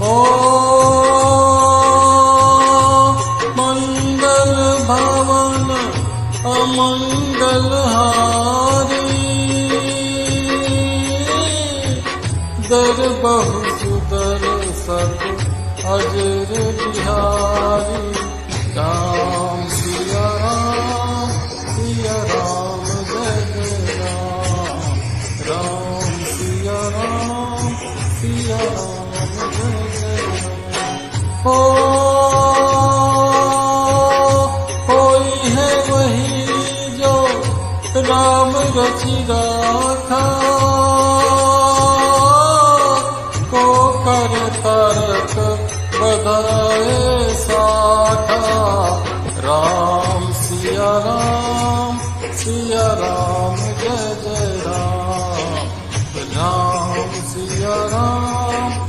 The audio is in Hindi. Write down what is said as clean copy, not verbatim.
ओ मंगल भवन अमंगल हारी, दर बहु सुदर सब अजर बिहारी। राम सिया राम जय जय राम, राम सिया राम जय जय राम। हो कोई है वही जो राम रचि राखा, को कर तारक बधा